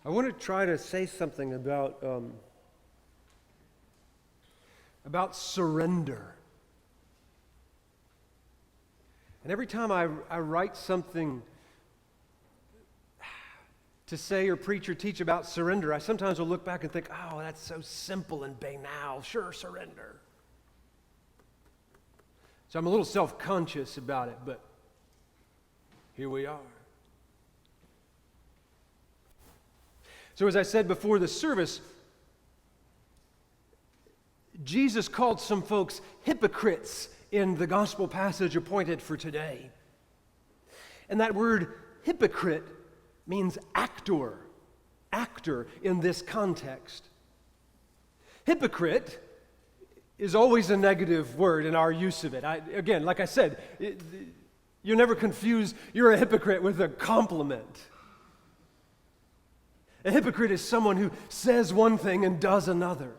I want to try to say something about surrender. And every time I write something to say or preach or teach about surrender, I sometimes will look back and think, oh, that's so simple and banal. Sure, surrender. So I'm a little self-conscious about it, but here we are. So as I said before the service, Jesus called some folks hypocrites in the gospel passage appointed for today. And that word hypocrite means actor in this context. Hypocrite is always a negative word in our use of it. Again, like I said, you never confuse you're a hypocrite with a compliment. A hypocrite is someone who says one thing and does another.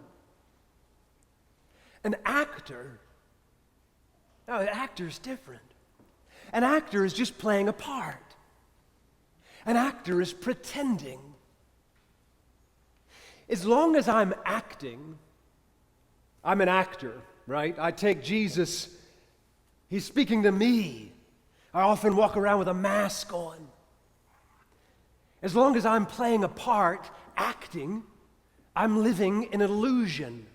An actor is different. An actor is just playing a part. An actor is pretending. As long as I'm acting, I'm an actor, right? I take Jesus, he's speaking to me. I often walk around with a mask on. As long as I'm playing a part, acting, I'm living in an illusion.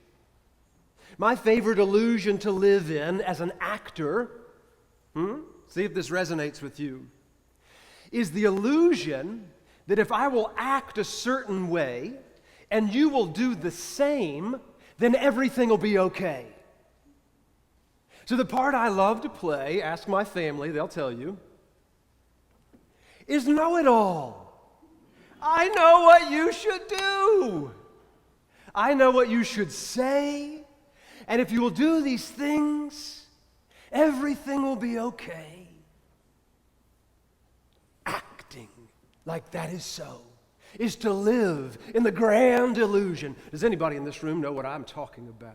My favorite illusion to live in as an actor, see if this resonates with you, is the illusion that if I will act a certain way and you will do the same, then everything will be okay. So the part I love to play, ask my family, they'll tell you, is know-it-all. I know what you should do. I know what you should say. And if you will do these things, everything will be okay. Acting like that is so is to live in the grand illusion. Does anybody in this room know what I'm talking about?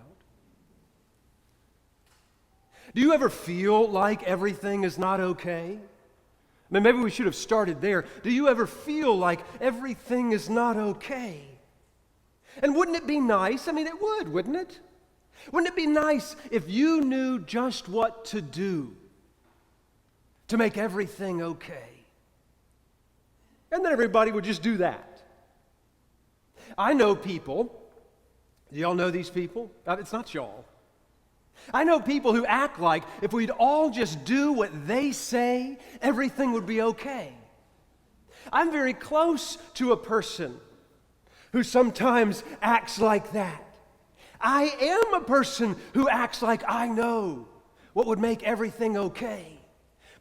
Do you ever feel like everything is not okay? I mean, maybe we should have started there. Do you ever feel like everything is not okay? And wouldn't it be nice? I mean, it would, wouldn't it? Wouldn't it be nice if you knew just what to do to make everything okay? And then everybody would just do that. I know people. Do y'all know these people? It's not y'all. I know people who act like if we'd all just do what they say, everything would be okay. I'm very close to a person who sometimes acts like that. I am a person who acts like I know what would make everything okay.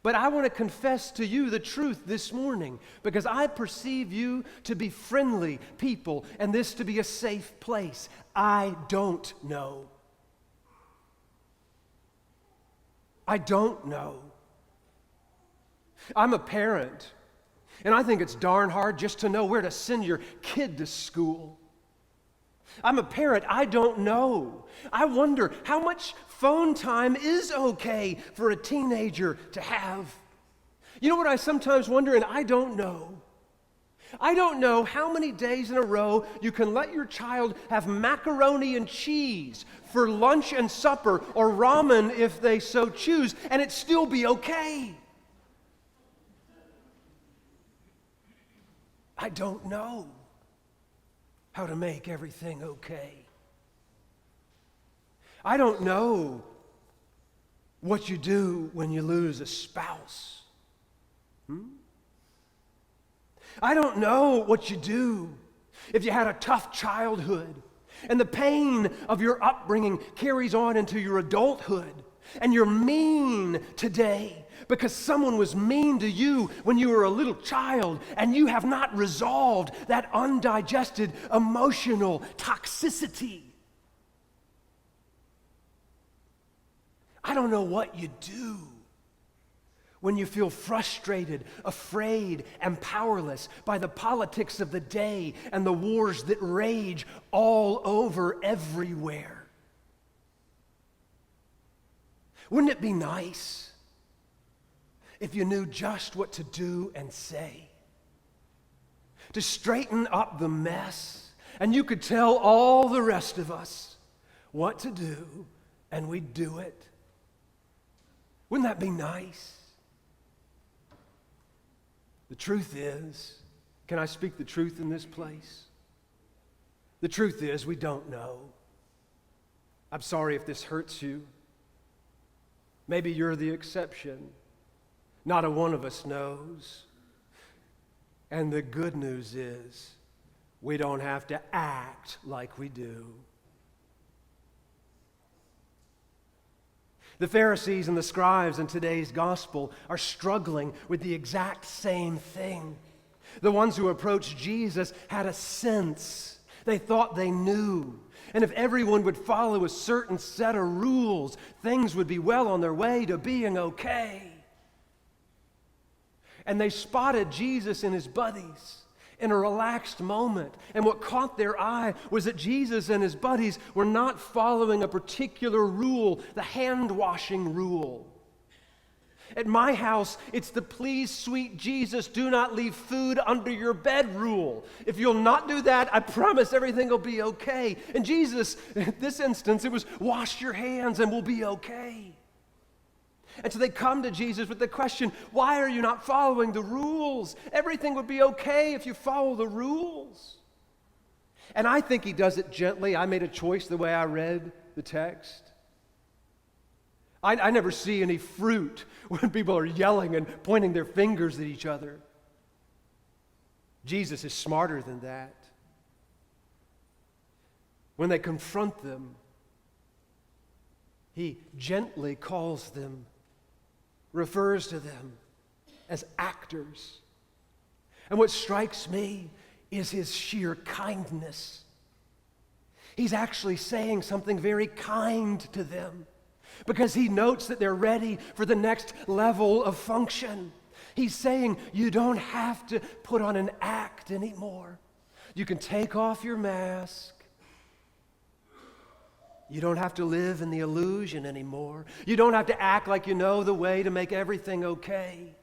But I want to confess to you the truth this morning because I perceive you to be friendly people and this to be a safe place. I don't know. I don't know. I'm a parent, and I think it's darn hard just to know where to send your kid to school. I'm a parent, I don't know. I wonder how much phone time is okay for a teenager to have. You know what I sometimes wonder, and I don't know? I don't know how many days in a row you can let your child have macaroni and cheese for lunch and supper, or ramen if they so choose, and it still be okay. I don't know how to make everything okay. I don't know what you do when you lose a spouse. I don't know what you do if you had a tough childhood and the pain of your upbringing carries on into your adulthood and you're mean today because someone was mean to you when you were a little child and you have not resolved that undigested emotional toxicity. I don't know what you do when you feel frustrated, afraid, and powerless by the politics of the day and the wars that rage all over everywhere. Wouldn't it be nice if you knew just what to do and say? to straighten up the mess, and you could tell all the rest of us what to do, and we'd do it. Wouldn't that be nice? The truth is, can I speak the truth in this place? The truth is, we don't know. I'm sorry if this hurts you. Maybe you're the exception. Not a one of us knows. And the good news is, we don't have to act like we do. The Pharisees and the scribes in today's gospel are struggling with the exact same thing. The ones who approached Jesus had a sense. They thought they knew. And if everyone would follow a certain set of rules, things would be well on their way to being okay. And they spotted Jesus and his buddies in a relaxed moment. And what caught their eye was that Jesus and his buddies were not following a particular rule, the hand-washing rule. At my house, it's the please, sweet Jesus, do not leave food under your bed rule. If you'll not do that, I promise everything will be okay. And Jesus, in this instance, it was wash your hands and we'll be okay. And so they come to Jesus with the question, why are you not following the rules? Everything would be okay if you follow the rules. And I think he does it gently. I made a choice the way I read the text. I never see any fruit when people are yelling and pointing their fingers at each other. Jesus is smarter than that. When they confront them, he gently calls them, refers to them as actors. And what strikes me is his sheer kindness. He's actually saying something very kind to them because he notes that they're ready for the next level of function. He's saying, you don't have to put on an act anymore. You can take off your mask. You don't have to live in the illusion anymore. You don't have to act like you know the way to make everything okay.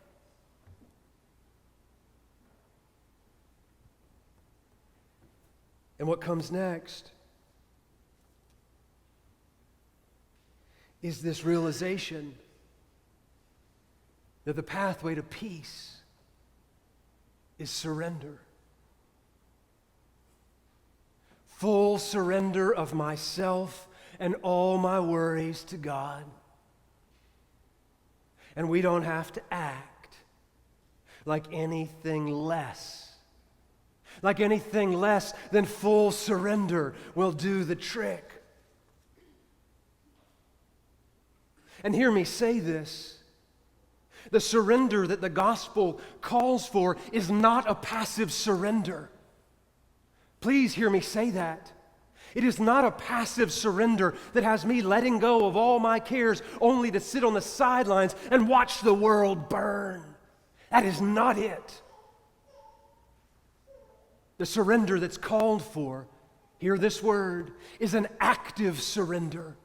And what comes next is this realization that the pathway to peace is surrender. Full surrender of myself and all my worries to God. And we don't have to act like anything less. Like anything less than full surrender will do the trick. And hear me say this. The surrender that the gospel calls for is not a passive surrender. Please hear me say that. It is not a passive surrender that has me letting go of all my cares only to sit on the sidelines and watch the world burn. That is not it. The surrender that's called for, hear this word, is an active surrender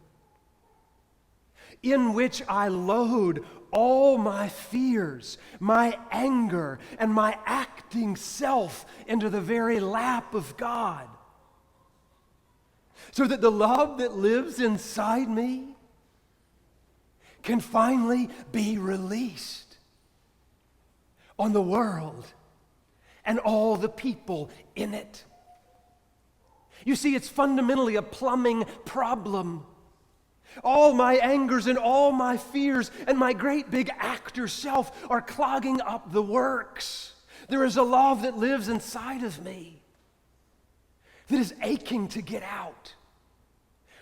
in which I load all my fears, my anger, and my acting self into the very lap of God, so that the love that lives inside me can finally be released on the world and all the people in it. You see, it's fundamentally a plumbing problem. All my angers and all my fears and my great big actor self are clogging up the works. There is a love that lives inside of me that is aching to get out.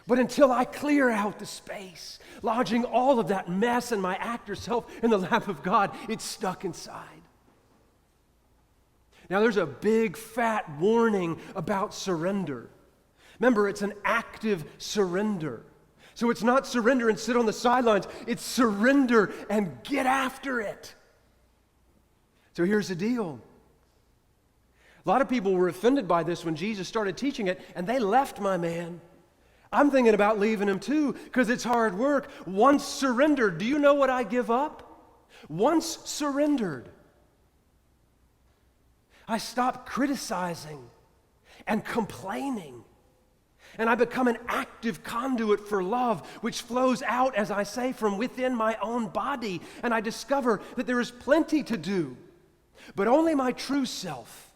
But until I clear out the space, lodging all of that mess and my actor self in the lap of God, it's stuck inside. Now there's a big fat warning about surrender. Remember, it's an active surrender. So it's not surrender and sit on the sidelines. It's surrender and get after it. So here's the deal. A lot of people were offended by this when Jesus started teaching it, and they left my man. I'm thinking about leaving him too because it's hard work. Once surrendered, do you know what I give up? Once surrendered, I stop criticizing and complaining. And I become an active conduit for love, which flows out, as I say, from within my own body. And I discover that there is plenty to do, but only my true self,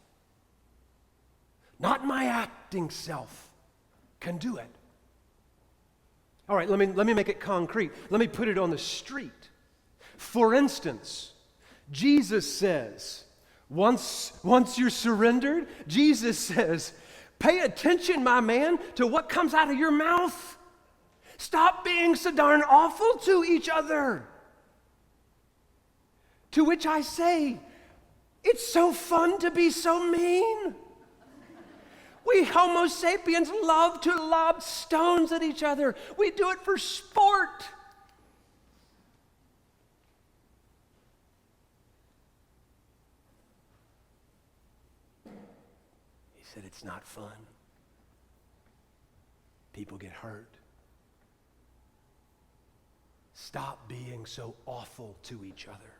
not my acting self, can do it. All right, let me make it concrete. Let me put it on the street. For instance, Jesus says, once you're surrendered, Jesus says, pay attention, my man, to what comes out of your mouth. Stop being so darn awful to each other. To which I say, it's so fun to be so mean. We Homo sapiens love to lob stones at each other. We do it for sport. He said it's not fun. People get hurt. Stop being so awful to each other.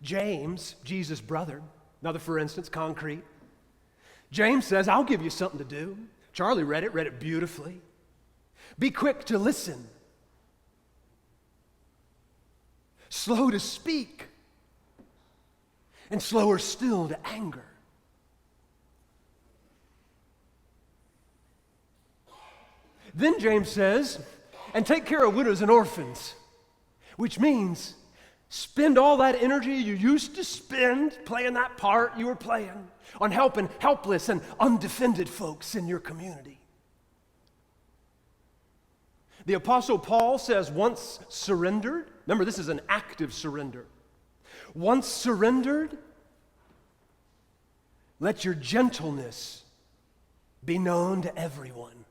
James, Jesus' brother, another for instance, concrete. James says, I'll give you something to do. Charlie read it beautifully. Be quick to listen, slow to speak, and slower still to anger. Then James says, and take care of widows and orphans, which means spend all that energy you used to spend playing that part you were playing on helping helpless and undefended folks in your community. The Apostle Paul says, once surrendered, remember this is an active surrender. Once surrendered, let your gentleness be known to everyone.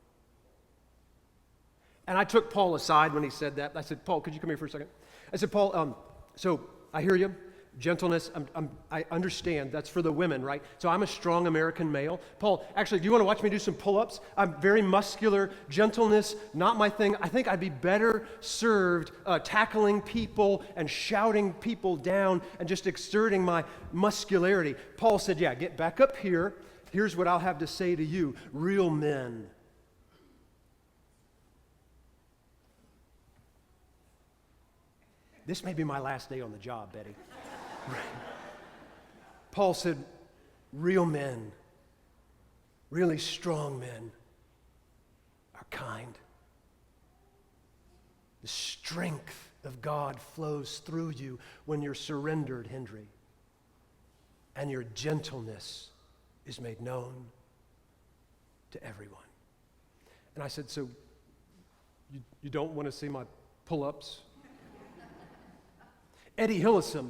And I took Paul aside when he said that. I said, Paul, could you come here for a second? I said, Paul, so I hear you. Gentleness, I understand. That's for the women, right? So I'm a strong American male. Paul, actually, do you want to watch me do some pull-ups? I'm very muscular. Gentleness, not my thing. I think I'd be better served tackling people and shouting people down and just exerting my muscularity. Paul said, yeah, get back up here. Here's what I'll have to say to you. Real men. This may be my last day on the job, Betty. Paul said, real men, really strong men are kind. The strength of God flows through you when you're surrendered, Hendree. And your gentleness is made known to everyone. And I said, so you don't want to see my pull-ups? Eddie Hillesum,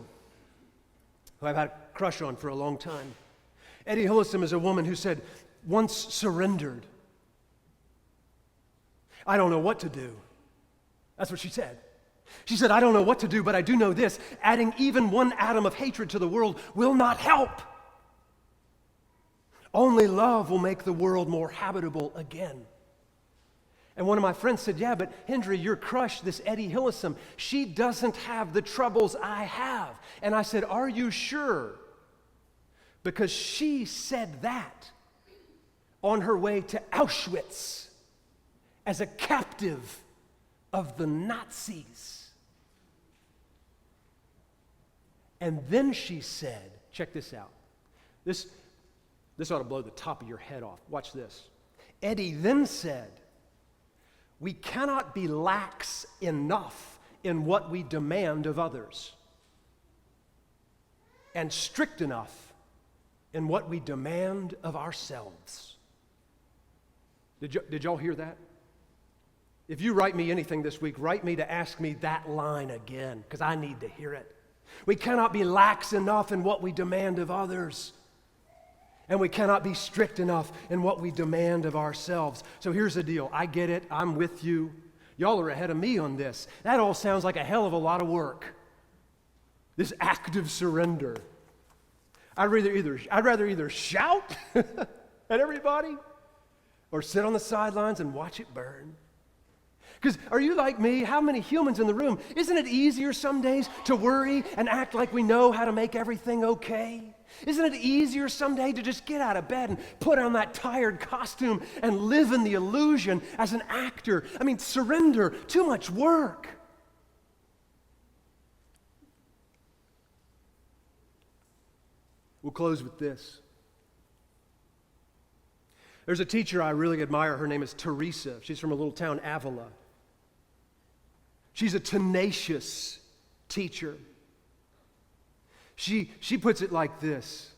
who I've had a crush on for a long time. Eddie Hillesum is a woman who said, once surrendered, I don't know what to do. That's what she said. She said, I don't know what to do, but I do know this. Adding even one atom of hatred to the world will not help. Only love will make the world more habitable again. And one of my friends said, yeah, but Hendree, your crush, this Eddie Hillesum, she doesn't have the troubles I have. And I said, are you sure? Because she said that on her way to Auschwitz as a captive of the Nazis. And then she said, check this out. This ought to blow the top of your head off. Watch this. Eddie then said, we cannot be lax enough in what we demand of others and strict enough in what we demand of ourselves. Did y'all hear that? If you write me anything this week, write me to ask me that line again, because I need to hear it. We cannot be lax enough in what we demand of others, and we cannot be strict enough in what we demand of ourselves. So here's the deal. I get it. I'm with you. Y'all are ahead of me on this. That all sounds like a hell of a lot of work. This active surrender. I'd rather either shout at everybody or sit on the sidelines and watch it burn. Because are you like me? How many humans in the room? Isn't it easier some days to worry and act like we know how to make everything okay? Isn't it easier someday to just get out of bed and put on that tired costume and live in the illusion as an actor? I mean, surrender. Too much work. We'll close with this. There's a teacher I really admire. Her name is Teresa. She's from a little town, Avila. She's a tenacious teacher. She puts it like this.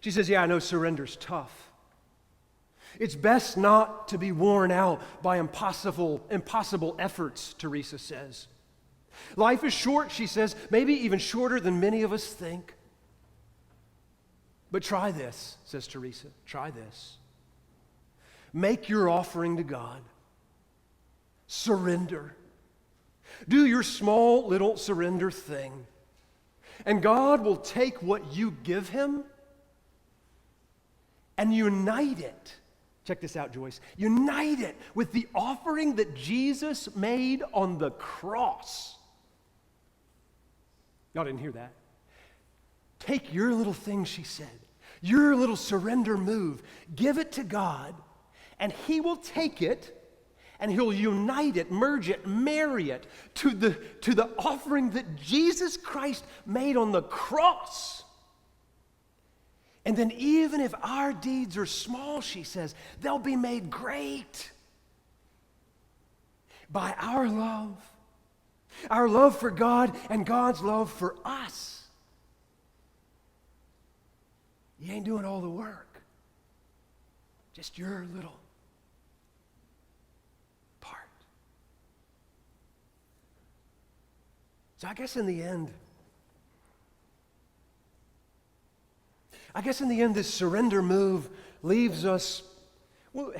She says, yeah, I know surrender's tough. It's best not to be worn out by impossible efforts, Teresa says. Life is short, she says, maybe even shorter than many of us think. But try this, says Teresa, try this. Make your offering to God. Surrender. Do your small little surrender thing. And God will take what you give Him and unite it. Check this out, Joyce. Unite it with the offering that Jesus made on the cross. Y'all didn't hear that. Take your little thing, she said, your little surrender move, give it to God, and He will take it and He'll unite it, merge it, marry it to the offering that Jesus Christ made on the cross. And then even if our deeds are small, she says, they'll be made great by our love for God and God's love for us. You ain't doing all the work. Just your little part. So I guess in the end, this surrender move leaves us, well,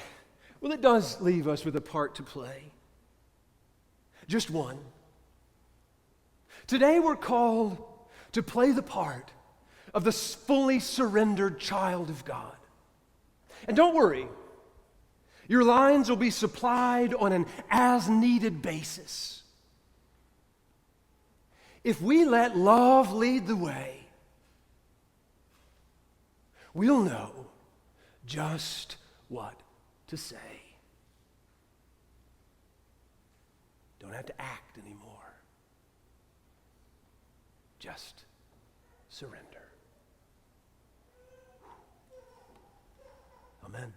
it does leave us with a part to play. Just one. Today we're called to play the part of the fully surrendered child of God. And don't worry, your lines will be supplied on an as-needed basis. If we let love lead the way, we'll know just what to say. Don't have to act anymore. Just surrender. Amen.